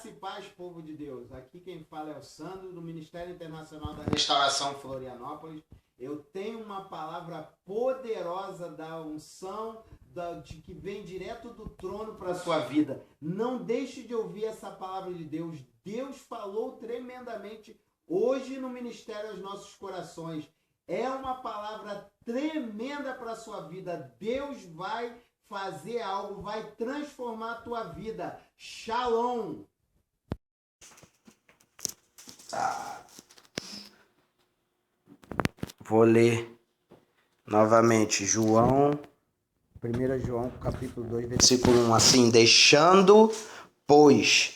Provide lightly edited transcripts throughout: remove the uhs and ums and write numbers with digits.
Graça e paz, povo de Deus. Aqui quem fala é o Sandro, do Ministério Internacional da Restauração Florianópolis. Eu tenho uma palavra poderosa da unção, que vem direto do trono para a sua vida. Não deixe de ouvir essa palavra de Deus. Deus falou tremendamente hoje no Ministério aos nossos corações. É uma palavra tremenda para a sua vida. Deus vai fazer algo, vai transformar a tua vida. Shalom! Vou ler novamente João, 1 João capítulo 2, versículo 1, assim: deixando, pois,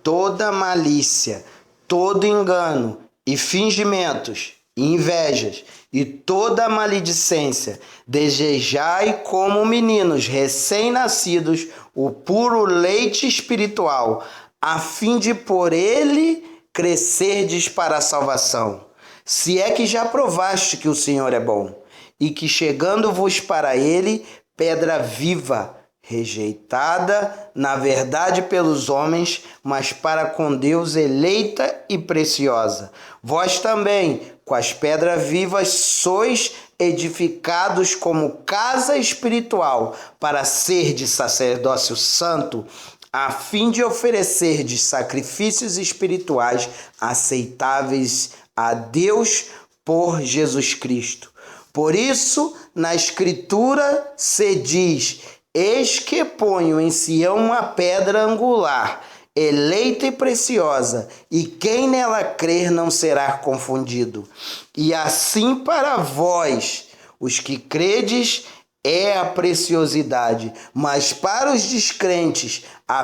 toda malícia, todo engano e fingimentos, e invejas e toda maledicência, desejai como meninos recém-nascidos o puro leite espiritual, a fim de por ele crescerdes para a salvação. Se é que já provaste que o Senhor é bom, e que chegando-vos para ele, pedra viva, rejeitada, na verdade, pelos homens, mas para com Deus eleita e preciosa. Vós também, com as pedras vivas, sois edificados como casa espiritual, para ser de sacerdócio santo, a fim de oferecerdes sacrifícios espirituais aceitáveis a Deus por Jesus Cristo. Por isso, na Escritura se diz: eis que ponho em Sião uma pedra angular, eleita e preciosa, e quem nela crer não será confundido. E assim para vós, os que credes, é a preciosidade, mas para os descrentes, a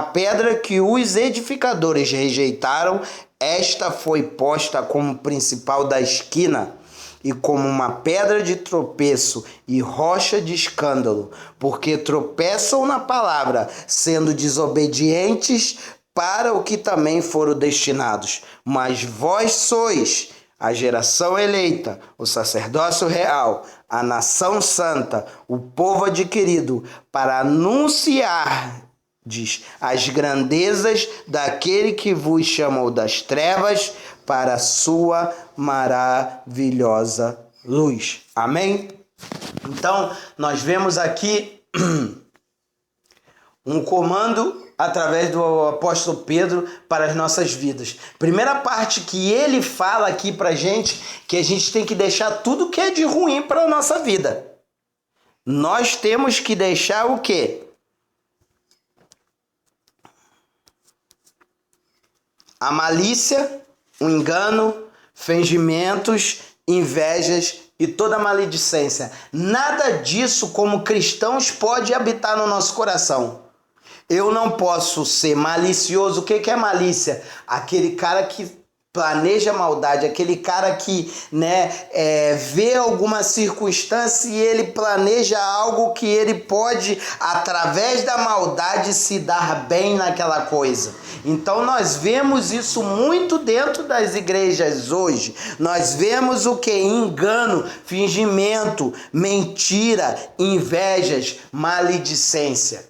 pedra que os edificadores rejeitaram, esta foi posta como principal da esquina, e como uma pedra de tropeço e rocha de escândalo, porque tropeçam na palavra, sendo desobedientes para o que também foram destinados. Mas vós sois a geração eleita, o sacerdócio real, a nação santa, o povo adquirido, para anunciar as grandezas daquele que vos chamou das trevas para a sua maravilhosa luz. Amém? Então, nós vemos aqui um comando através do apóstolo Pedro para as nossas vidas. Primeira parte que ele fala aqui para a gente, que a gente tem que deixar tudo que é de ruim para a nossa vida. Nós temos que deixar o quê? A malícia, o engano, fingimentos, invejas e toda maledicência. Nada disso, como cristãos, pode habitar no nosso coração. Eu não posso ser malicioso. O que é malícia? Aquele cara que planeja maldade, aquele cara que vê alguma circunstância e ele planeja algo que ele pode, através da maldade, se dar bem naquela coisa. Então nós vemos isso muito dentro das igrejas hoje. Nós vemos o que? Engano, fingimento, mentira, invejas, maledicência.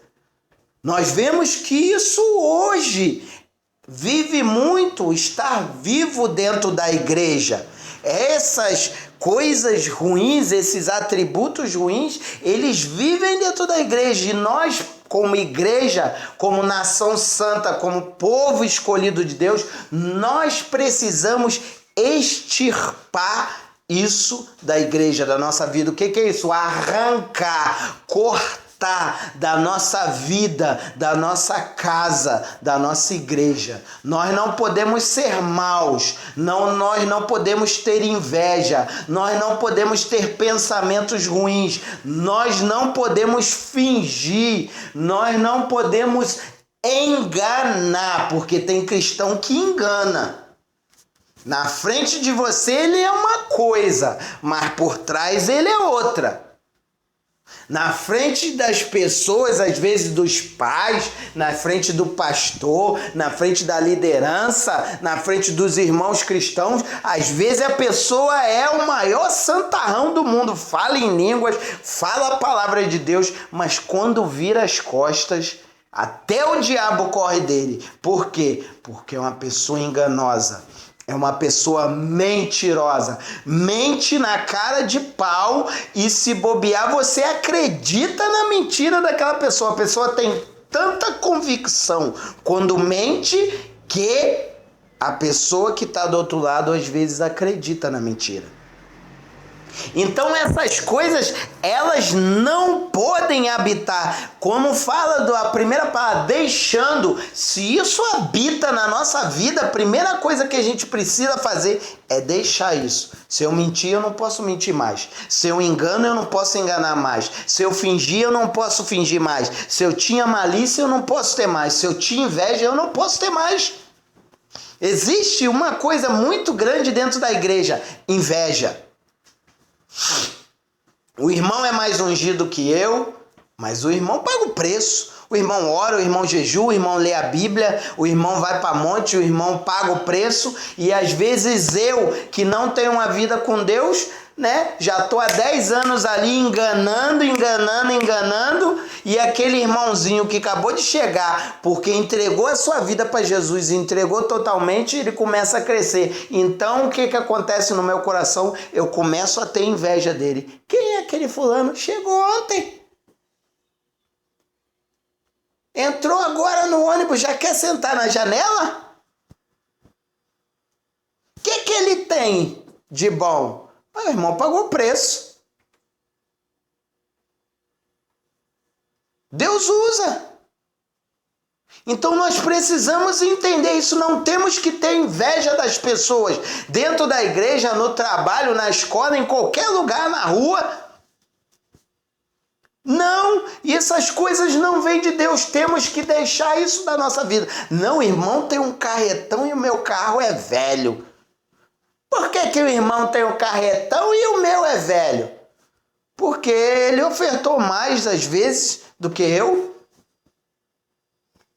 Nós vemos que isso hoje vive muito, estar vivo dentro da igreja. Essas coisas ruins, esses atributos ruins, eles vivem dentro da igreja. E nós, como igreja, como nação santa, como povo escolhido de Deus, nós precisamos extirpar isso da igreja, da nossa vida. O que é isso? Arrancar, cortar da nossa vida, da nossa casa, da nossa igreja. Nós não podemos ser maus, nós não podemos ter inveja, nós não podemos ter pensamentos ruins, nós não podemos fingir, nós não podemos enganar, porque tem cristão que engana. Na frente de você ele é uma coisa, mas por trás ele é outra. Na frente das pessoas, às vezes dos pais, na frente do pastor, na frente da liderança, na frente dos irmãos cristãos, às vezes a pessoa é o maior santarrão do mundo, fala em línguas, fala a palavra de Deus, mas quando vira as costas, Até o diabo corre dele. Por quê? Porque é uma pessoa enganosa. É uma pessoa mentirosa. Mente na cara de pau e se bobear, você acredita na mentira daquela pessoa. A pessoa tem tanta convicção quando mente que a pessoa que está do outro lado às vezes acredita na mentira. Então essas coisas, elas não podem habitar. Como fala a primeira palavra, deixando. Se isso habita na nossa vida, a primeira coisa que a gente precisa fazer é deixar isso. Se eu mentir, eu não posso mentir mais. Se eu engano, eu não posso enganar mais. Se eu fingir, eu não posso fingir mais. Se eu tinha malícia, eu não posso ter mais. Se eu tinha inveja, eu não posso ter mais. Existe uma coisa muito grande dentro da igreja: inveja. O irmão é mais ungido que eu, mas o irmão paga o preço. O irmão ora, o irmão jejua, o irmão lê a Bíblia, o irmão vai para monte, o irmão paga o preço. E às vezes eu, que não tenho uma vida com Deus, né? Já estou há 10 anos ali enganando, e aquele irmãozinho que acabou de chegar, porque entregou a sua vida para Jesus, entregou totalmente, ele começa a crescer. Então o que acontece no meu coração? Eu começo a ter inveja dele. Quem é aquele fulano? Chegou ontem. Entrou agora no ônibus, já quer sentar na janela? O que ele tem de bom? O irmão pagou o preço. Deus usa. Então nós precisamos entender isso. Não temos que ter inveja das pessoas dentro da igreja, no trabalho, na escola, em qualquer lugar, na rua. Não, e essas coisas não vêm de Deus. Temos que deixar isso da nossa vida. Não, o irmão tem um carretão e o meu carro é velho. Por que o irmão tem um carretão e o meu é velho? Porque ele ofertou mais, às vezes, do que eu.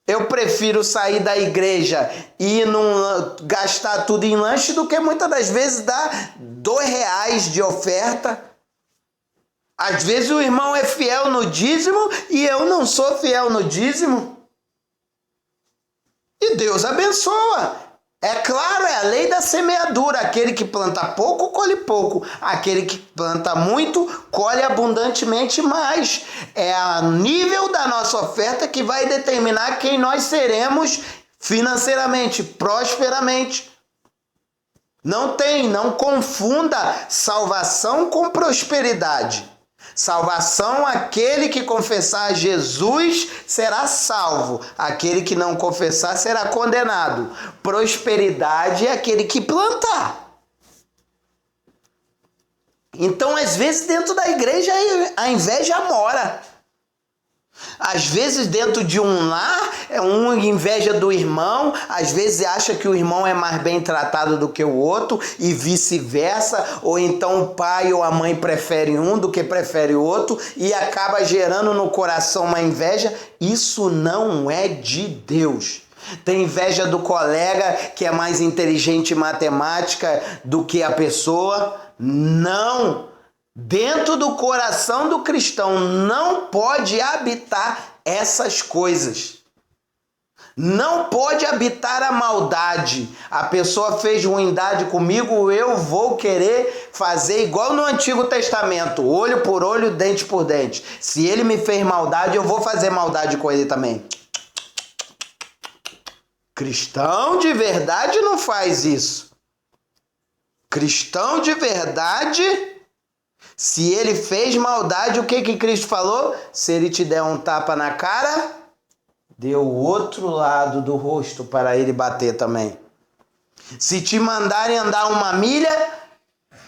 Eu prefiro sair da igreja e não gastar tudo em lanche do que muitas das vezes dar R$2 de oferta. Às vezes o irmão é fiel no dízimo e eu não sou fiel no dízimo. E Deus abençoa. É claro, é a lei da semeadura. Aquele que planta pouco, colhe pouco. Aquele que planta muito, colhe abundantemente mais. É a nível da nossa oferta que vai determinar quem nós seremos financeiramente, prosperamente. Não confunda salvação com prosperidade. Salvação, aquele que confessar Jesus será salvo. Aquele que não confessar será condenado. Prosperidade é aquele que plantar. Então, às vezes, dentro da igreja, a inveja mora. Às vezes dentro de um lar, um inveja do irmão, às vezes acha que o irmão é mais bem tratado do que o outro e vice-versa, ou então o pai ou a mãe prefere um do que prefere o outro e acaba gerando no coração uma inveja. Isso não é de Deus. Tem inveja do colega que é mais inteligente em matemática do que a pessoa? Não! Dentro do coração do cristão não pode habitar essas coisas. Não pode habitar a maldade. A pessoa fez ruindade comigo, eu vou querer fazer igual no Antigo Testamento, olho por olho, dente por dente. Se ele me fez maldade, eu vou fazer maldade com ele também. Cristão de verdade não faz isso. Cristão de verdade... Se ele fez maldade, o que Cristo falou? Se ele te der um tapa na cara, dê o outro lado do rosto para ele bater também. Se te mandarem andar 1 milha,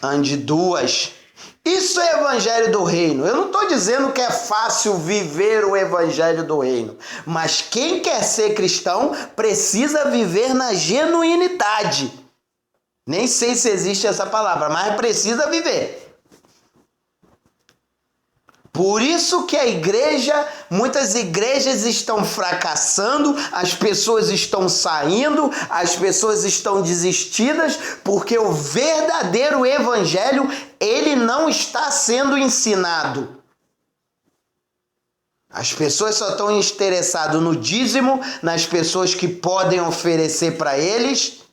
ande 2. Isso é evangelho do reino. Eu não estou dizendo que é fácil viver o evangelho do reino. Mas quem quer ser cristão precisa viver na genuinidade. Nem sei se existe essa palavra, mas precisa viver. Por isso que muitas igrejas estão fracassando, as pessoas estão saindo, as pessoas estão desistidas, porque o verdadeiro evangelho, ele não está sendo ensinado. As pessoas só estão interessadas no dízimo, nas pessoas que podem oferecer para eles,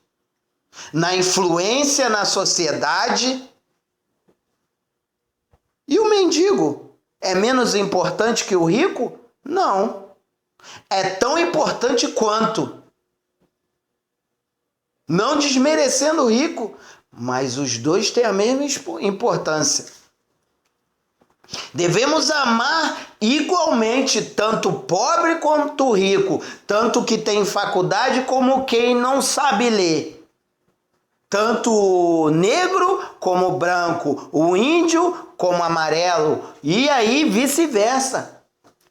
na influência na sociedade. E o mendigo é menos importante que o rico? Não. É tão importante quanto. Não desmerecendo o rico, mas os dois têm a mesma importância. Devemos amar igualmente tanto o pobre quanto o rico, tanto o que tem faculdade como quem não sabe ler, tanto o negro como o branco, o índio como o amarelo, e aí vice-versa.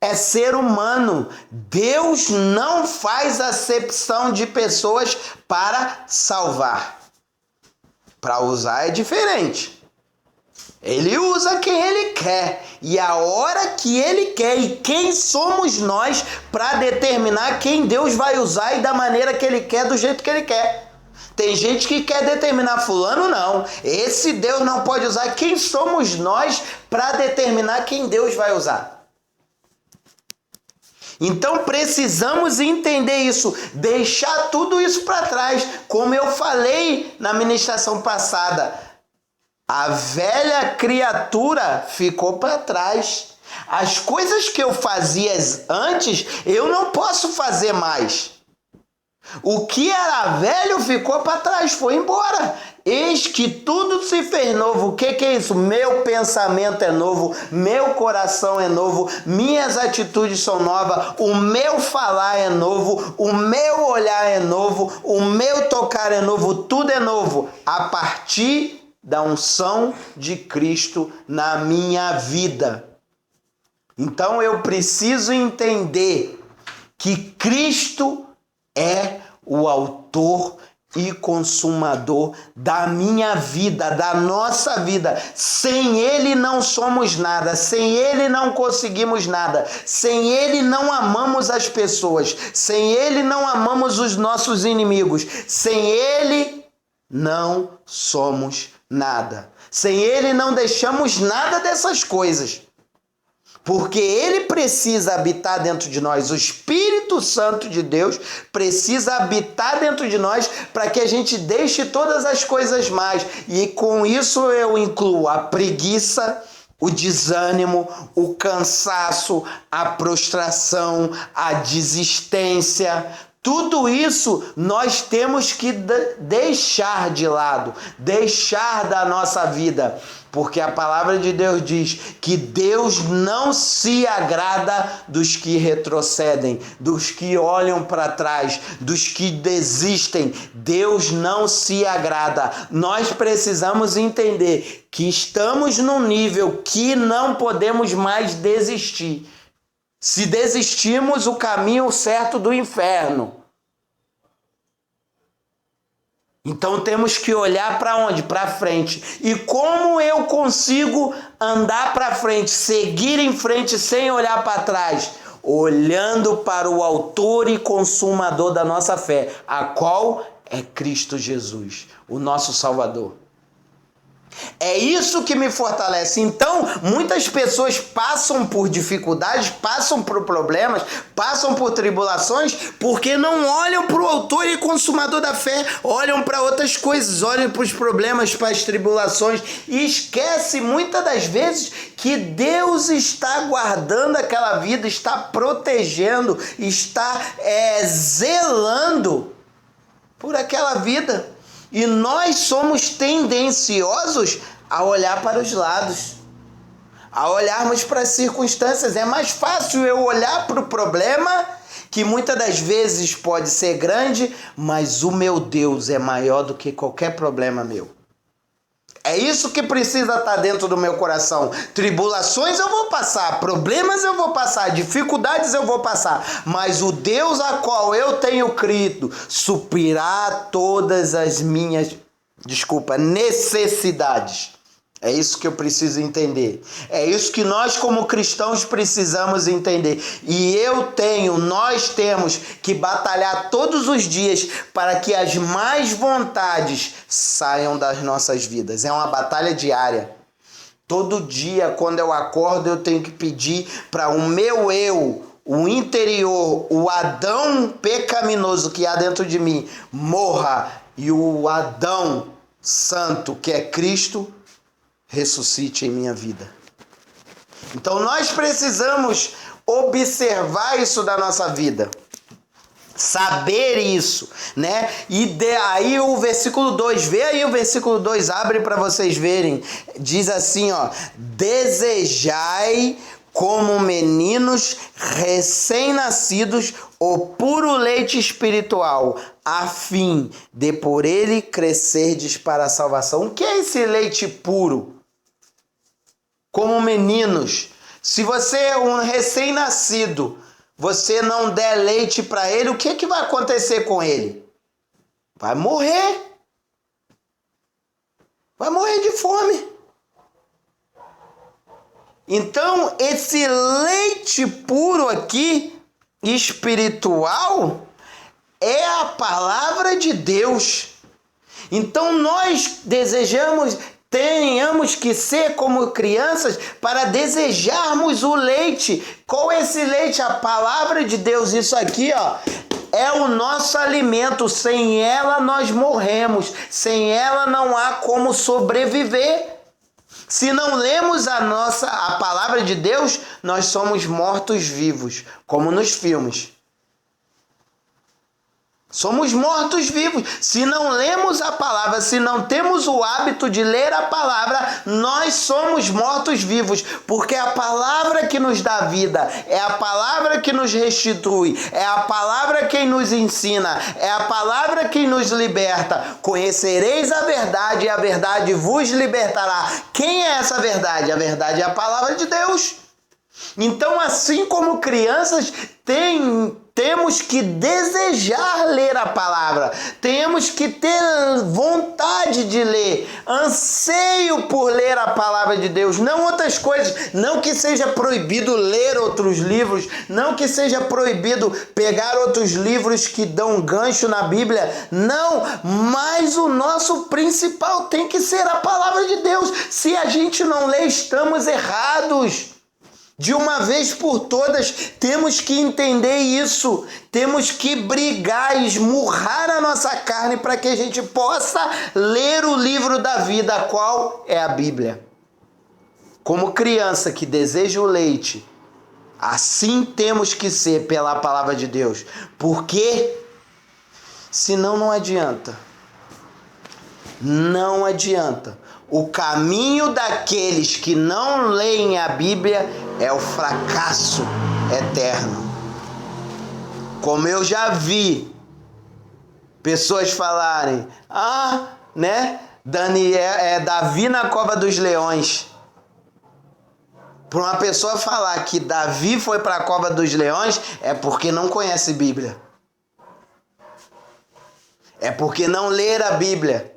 É ser humano. Deus não faz acepção de pessoas para salvar. Para usar é diferente. Ele usa quem ele quer e a hora que ele quer. E quem somos nós para determinar quem Deus vai usar e da maneira que ele quer, do jeito que ele quer? Tem gente que quer determinar fulano, não. Esse Deus não pode usar. Quem somos nós para determinar quem Deus vai usar? Então precisamos entender isso, deixar tudo isso para trás. Como eu falei na ministração passada, a velha criatura ficou para trás. As coisas que eu fazia antes, eu não posso fazer mais. O que era velho ficou para trás, foi embora. Eis que tudo se fez novo. O que é isso? Meu pensamento é novo, meu coração é novo, minhas atitudes são novas, o meu falar é novo, o meu olhar é novo, o meu tocar é novo, tudo é novo. A partir da unção de Cristo na minha vida. Então eu preciso entender que Cristo é o autor e consumador da minha vida, da nossa vida. Sem Ele não somos nada, sem Ele não conseguimos nada, sem Ele não amamos as pessoas, sem Ele não amamos os nossos inimigos, sem Ele não somos nada, sem Ele não deixamos nada dessas coisas. Porque Ele precisa habitar dentro de nós. O Espírito Santo de Deus precisa habitar dentro de nós para que a gente deixe todas as coisas mais. E com isso eu incluo a preguiça, o desânimo, o cansaço, a prostração, a desistência. Tudo isso nós temos que deixar de lado, deixar da nossa vida. Porque a palavra de Deus diz que Deus não se agrada dos que retrocedem, dos que olham para trás, dos que desistem. Deus não se agrada. Nós precisamos entender que estamos num nível que não podemos mais desistir. Se desistimos, o caminho certo do inferno. Então temos que olhar para onde? Para frente. E como eu consigo andar para frente, seguir em frente sem olhar para trás? Olhando para o autor e consumador da nossa fé, a qual é Cristo Jesus, o nosso Salvador. É isso que me fortalece. Então, muitas pessoas passam por dificuldades, passam por problemas, passam por tribulações, porque não olham para o autor e consumador da fé, olham para outras coisas, olham para os problemas, para as tribulações, e esquece muitas das vezes que Deus está guardando aquela vida, está protegendo, está zelando por aquela vida. E nós somos tendenciosos a olhar para os lados, a olharmos para as circunstâncias. É mais fácil eu olhar para o problema, que muitas das vezes pode ser grande, mas o meu Deus é maior do que qualquer problema meu. É isso que precisa estar dentro do meu coração. Tribulações eu vou passar, problemas eu vou passar, dificuldades eu vou passar, mas o Deus a qual eu tenho crido suprirá todas as minhas, necessidades. É isso que eu preciso entender. É isso que nós como cristãos precisamos entender. E nós temos que batalhar todos os dias para que as más vontades saiam das nossas vidas. É uma batalha diária. Todo dia, quando eu acordo, eu tenho que pedir para o meu eu, o interior, o Adão pecaminoso que há dentro de mim, morra e o Adão santo, que é Cristo, ressuscite em minha vida. Então nós precisamos observar isso da nossa vida. Saber isso, né? E aí o versículo 2, vê aí o versículo 2, abre para vocês verem. Diz assim, ó: desejai como meninos recém-nascidos o puro leite espiritual, a fim de por ele crescerdes para a salvação. O que é esse leite puro? Como meninos. Se você é um recém-nascido, você não der leite para ele, o que vai acontecer com ele? Vai morrer. Vai morrer de fome. Então, esse leite puro aqui, espiritual, é a palavra de Deus. Então, nós tenhamos que ser como crianças para desejarmos o leite. Qual é esse leite? A palavra de Deus. Isso aqui, ó, é o nosso alimento. Sem ela nós morremos. Sem ela não há como sobreviver. Se não lemos a palavra de Deus, nós somos mortos-vivos, como nos filmes. Somos mortos-vivos. Se não lemos a palavra, se não temos o hábito de ler a palavra, nós somos mortos-vivos. Porque é a palavra que nos dá vida, é a palavra que nos restitui, é a palavra quem nos ensina, é a palavra quem nos liberta. Conhecereis a verdade e a verdade vos libertará. Quem é essa verdade? A verdade é a palavra de Deus. Então, assim como crianças, temos que desejar ler a palavra, temos que ter vontade de ler, anseio por ler a palavra de Deus, não outras coisas, não que seja proibido ler outros livros, não que seja proibido pegar outros livros que dão gancho na Bíblia, não, mas o nosso principal tem que ser a palavra de Deus. Se a gente não lê, estamos errados. De uma vez por todas, temos que entender isso. Temos que brigar, esmurrar a nossa carne para que a gente possa ler o livro da vida, qual é a Bíblia. Como criança que deseja o leite, assim temos que ser pela palavra de Deus. Porque senão não adianta. Não adianta. O caminho daqueles que não leem a Bíblia é o fracasso eterno. Como eu já vi pessoas falarem, Davi na cova dos leões. Para uma pessoa falar que Davi foi para a cova dos leões, é porque não conhece Bíblia. É porque não lê a Bíblia.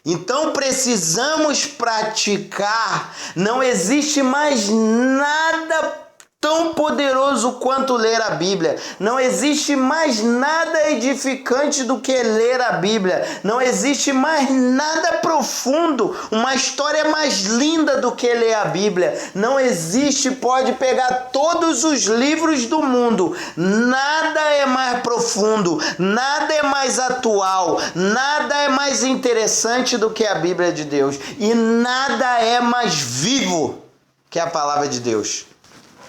Então precisamos praticar. Não existe mais nada tão poderoso quanto ler a Bíblia. Não existe mais nada edificante do que ler a Bíblia. Não existe mais nada profundo, uma história mais linda do que ler a Bíblia. Não existe, pode pegar todos os livros do mundo. Nada é mais profundo, nada é mais atual, nada é mais interessante do que a Bíblia de Deus. E nada é mais vivo que a palavra de Deus.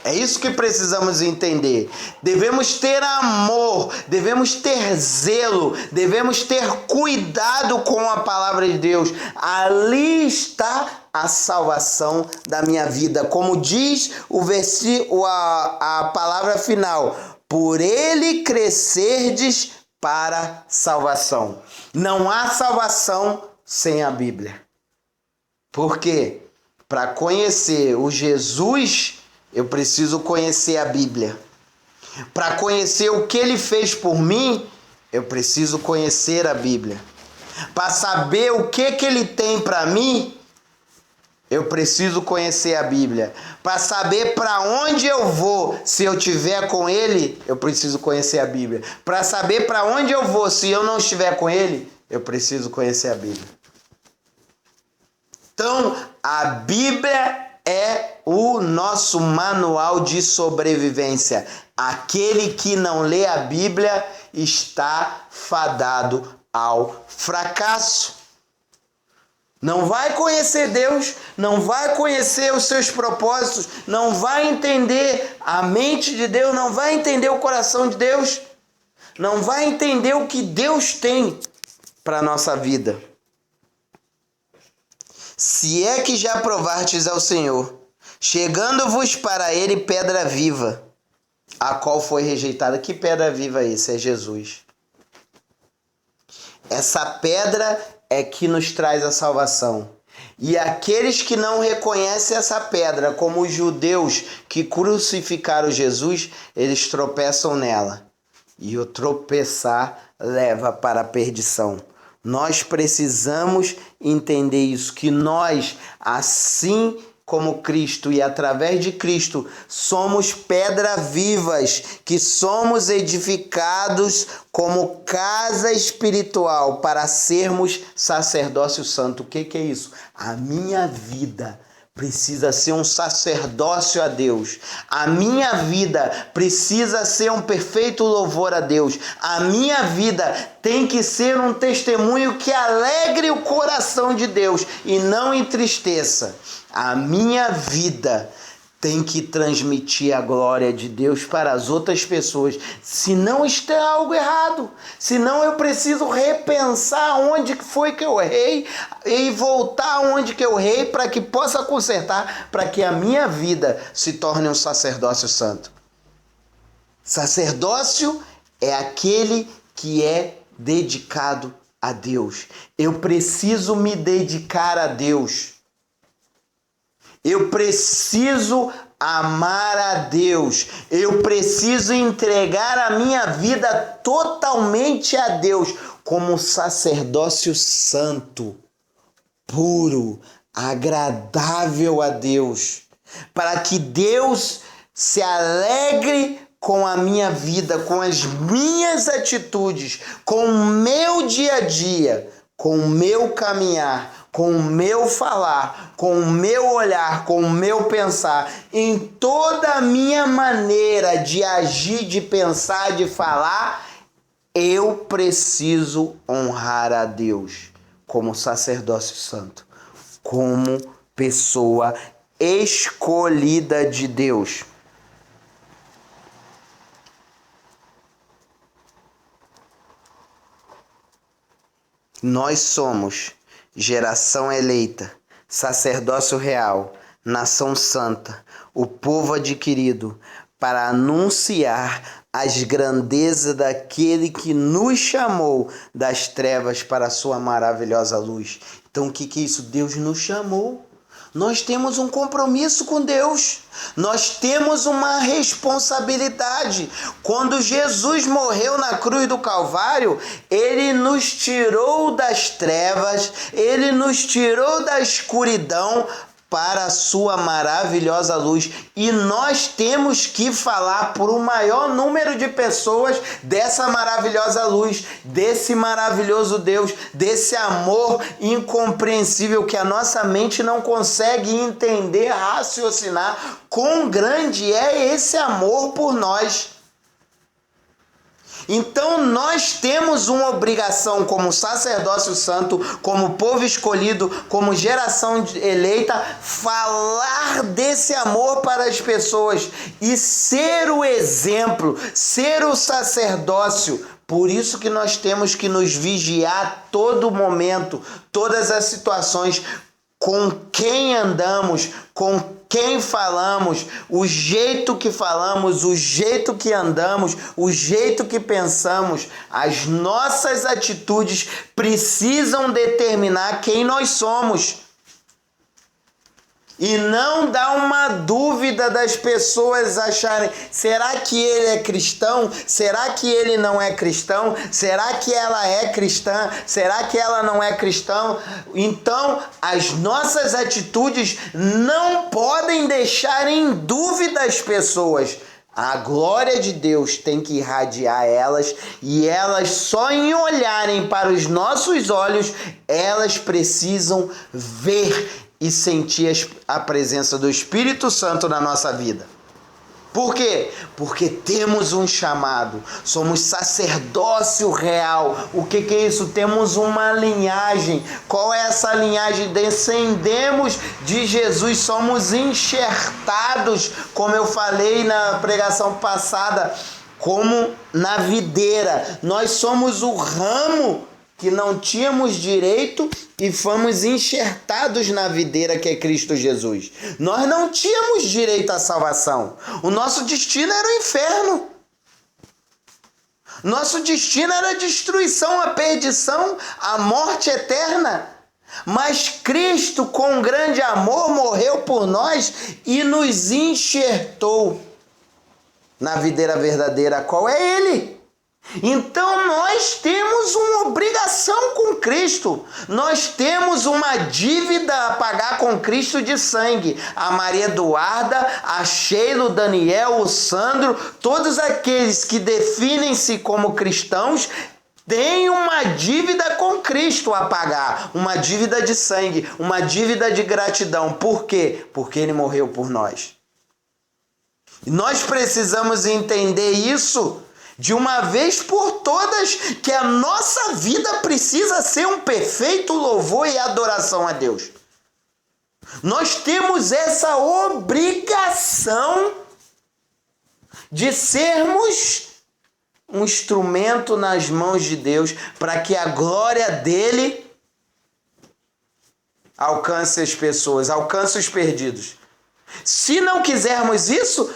É isso que precisamos entender. Devemos ter amor, devemos ter zelo, devemos ter cuidado com a palavra de Deus. Ali está a salvação da minha vida. Como diz o versículo, a palavra final: por ele crescerdes para salvação. Não há salvação sem a Bíblia. Por quê? Para conhecer o Jesus, eu preciso conhecer a Bíblia. Para conhecer o que ele fez por mim, eu preciso conhecer a Bíblia. Para saber o que ele tem para mim, eu preciso conhecer a Bíblia. Para saber para onde eu vou, se eu estiver com ele, eu preciso conhecer a Bíblia. Para saber para onde eu vou, se eu não estiver com ele, eu preciso conhecer a Bíblia. Então, a Bíblia é o nosso manual de sobrevivência. Aquele que não lê a Bíblia está fadado ao fracasso. Não vai conhecer Deus, não vai conhecer os seus propósitos, não vai entender a mente de Deus, não vai entender o coração de Deus, não vai entender o que Deus tem para a nossa vida. Se é que já provastes ao Senhor, chegando-vos para ele pedra viva, a qual foi rejeitada. Que pedra viva é esse? É Jesus. Essa pedra é que nos traz a salvação. E aqueles que não reconhecem essa pedra, como os judeus que crucificaram Jesus, eles tropeçam nela. E o tropeçar leva para a perdição. Nós precisamos entender isso, que nós, assim como Cristo e através de Cristo, somos pedras vivas, que somos edificados como casa espiritual para sermos sacerdócio santo. O que é isso? A minha vida precisa ser um sacerdócio a Deus. A minha vida precisa ser um perfeito louvor a Deus. A minha vida tem que ser um testemunho que alegre o coração de Deus e não entristeça. A minha vida tem que transmitir a glória de Deus para as outras pessoas. Senão está algo errado. Senão eu preciso repensar onde foi que eu errei e voltar onde que eu errei para que possa consertar, para que a minha vida se torne um sacerdócio santo. Sacerdócio é aquele que é dedicado a Deus. Eu preciso me dedicar a Deus. Eu preciso amar a Deus. Eu preciso entregar a minha vida totalmente a Deus, como sacerdócio santo, puro, agradável a Deus, para que Deus se alegre com a minha vida, com as minhas atitudes, com o meu dia a dia, com o meu caminhar, com o meu falar, com o meu olhar, com o meu pensar, em toda a minha maneira de agir, de pensar, de falar, eu preciso honrar a Deus como sacerdócio santo, como pessoa escolhida de Deus. Nós somos geração eleita, sacerdócio real, nação santa, o povo adquirido, para anunciar as grandezas daquele que nos chamou das trevas para a sua maravilhosa luz. Então o que é isso? Deus nos chamou. Nós temos um compromisso com Deus. Nós temos uma responsabilidade. Quando Jesus morreu na cruz do Calvário, Ele nos tirou das trevas, Ele nos tirou da escuridão para a sua maravilhosa luz. E nós temos que falar para o maior número de pessoas dessa maravilhosa luz, desse maravilhoso Deus, desse amor incompreensível que a nossa mente não consegue entender, raciocinar. Quão grande é esse amor por nós. Então nós temos uma obrigação como sacerdócio santo, como povo escolhido, como geração eleita, falar desse amor para as pessoas e ser o exemplo, ser o sacerdócio. Por isso que nós temos que nos vigiar todo momento, todas as situações, com quem andamos, com quem falamos, o jeito que falamos, o jeito que andamos, o jeito que pensamos. As nossas atitudes precisam determinar quem nós somos. E não dá uma dúvida das pessoas acharem, será que ele é cristão? Será que ele não é cristão? Será que ela é cristã? Será que ela não é cristão? Então, as nossas atitudes não podem deixar em dúvida as pessoas. A glória de Deus tem que irradiar elas, e elas só em olharem para os nossos olhos, elas precisam ver e sentir a presença do Espírito Santo na nossa vida. Por quê? Porque temos um chamado, somos sacerdócio real. O que é isso? Temos uma linhagem. Qual é essa linhagem? Descendemos de Jesus, somos enxertados, como eu falei na pregação passada, como na videira. Nós somos o ramo que não tínhamos direito e fomos enxertados na videira que é Cristo Jesus. Nós não tínhamos direito à salvação. O nosso destino era o inferno. Nosso destino era a destruição, a perdição, a morte eterna. Mas Cristo, com grande amor, morreu por nós e nos enxertou na videira verdadeira. Qual é Ele? Então nós temos uma obrigação com Cristo, nós temos uma dívida a pagar com Cristo de sangue. A Maria Eduarda, a Sheila, o Daniel, o Sandro, todos aqueles que definem-se como cristãos têm uma dívida com Cristo a pagar, uma dívida de sangue, uma dívida de gratidão. Por quê? Porque Ele morreu por nós. E nós precisamos entender isso de uma vez por todas, que a nossa vida precisa ser um perfeito louvor e adoração a Deus. Nós temos essa obrigação de sermos um instrumento nas mãos de Deus para que a glória dele alcance as pessoas, alcance os perdidos. Se não quisermos isso,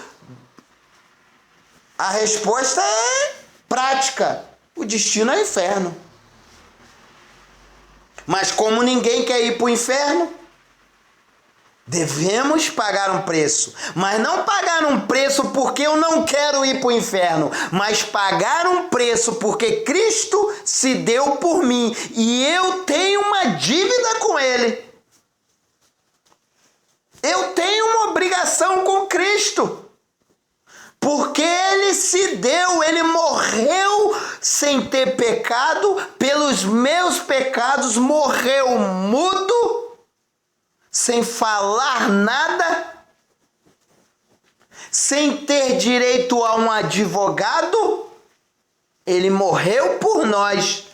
a resposta é prática. O destino é o inferno. Mas como ninguém quer ir para o inferno, devemos pagar um preço. Mas não pagar um preço porque eu não quero ir para o inferno, mas pagar um preço porque Cristo se deu por mim e eu tenho uma dívida com Ele. Eu tenho uma obrigação com Cristo. Porque Ele se deu, Ele morreu sem ter pecado, pelos meus pecados, morreu mudo, sem falar nada, sem ter direito a um advogado. Ele morreu por nós.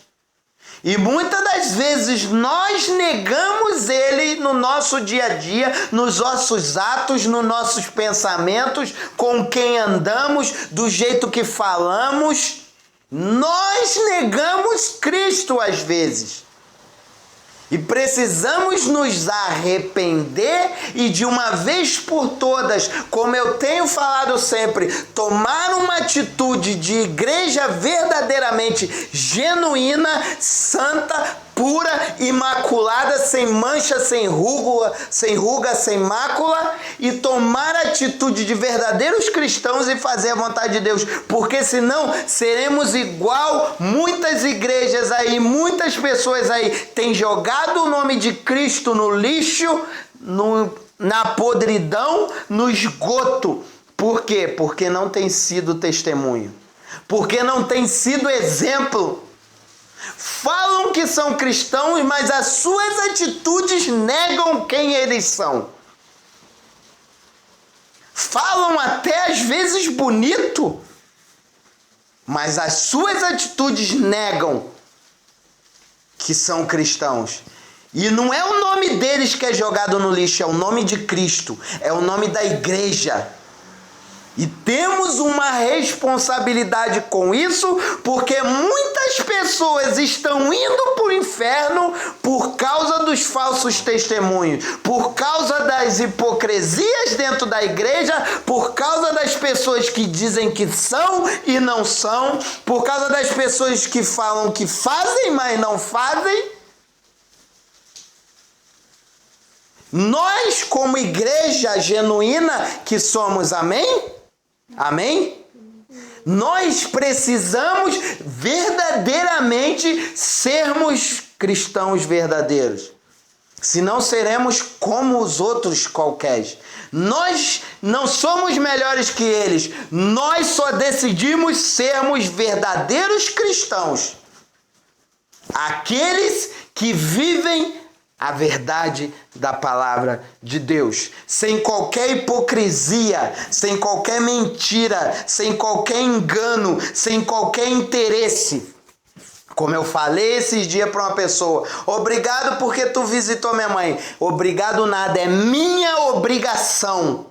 E muitas das vezes nós negamos Ele no nosso dia a dia, nos nossos atos, nos nossos pensamentos, com quem andamos, do jeito que falamos. Nós negamos Cristo às vezes. E precisamos nos arrepender e de uma vez por todas, como eu tenho falado sempre, tomar uma atitude de igreja verdadeiramente genuína, santa, pura, imaculada, sem mancha, sem ruga, sem mácula, e tomar a atitude de verdadeiros cristãos e fazer a vontade de Deus, porque senão seremos igual muitas igrejas aí, muitas pessoas aí têm jogado o nome de Cristo no lixo, na podridão, no esgoto. Por quê? Porque não tem sido testemunho, porque não tem sido exemplo. Falam que são cristãos, mas as suas atitudes negam quem eles são. Falam até às vezes bonito, mas as suas atitudes negam que são cristãos. E não é o nome deles que é jogado no lixo, é o nome de Cristo, é o nome da igreja. E temos uma responsabilidade com isso, porque muitas pessoas estão indo para o inferno por causa dos falsos testemunhos, por causa das hipocrisias dentro da igreja, por causa das pessoas que dizem que são e não são, por causa das pessoas que falam que fazem, mas não fazem. Nós, como igreja genuína que somos, amém? Amém? Nós precisamos verdadeiramente sermos cristãos verdadeiros. Senão seremos como os outros qualquer. Nós não somos melhores que eles. Nós só decidimos sermos verdadeiros cristãos. Aqueles que vivem a verdade da palavra de Deus, sem qualquer hipocrisia, sem qualquer mentira, sem qualquer engano, sem qualquer interesse. Como eu falei esses dias para uma pessoa, obrigado porque tu visitou minha mãe. Obrigado nada, é minha obrigação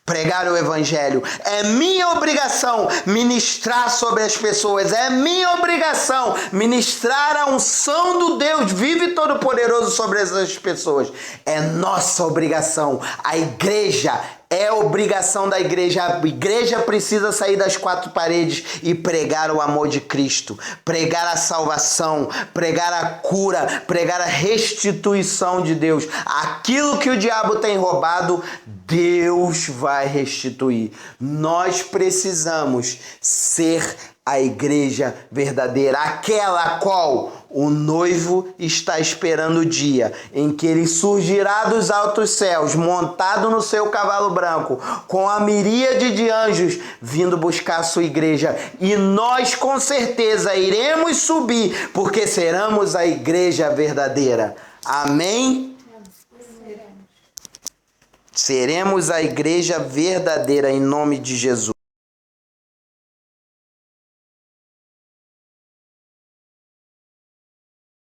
pregar o evangelho. É minha obrigação ministrar sobre as pessoas. É minha obrigação ministrar a unção do Deus vivo e todo-poderoso sobre essas pessoas. É nossa obrigação. A igreja é obrigação da igreja. A igreja precisa sair das quatro paredes e pregar o amor de Cristo, pregar a salvação, pregar a cura, pregar a restituição de Deus. Aquilo que o diabo tem roubado, Deus vai restituir. Nós precisamos ser a igreja verdadeira, aquela a qual o noivo está esperando o dia em que ele surgirá dos altos céus, montado no seu cavalo branco, com a miríade de anjos vindo buscar a sua igreja. E nós com certeza iremos subir, porque seremos a igreja verdadeira. Amém? Seremos a igreja verdadeira em nome de Jesus.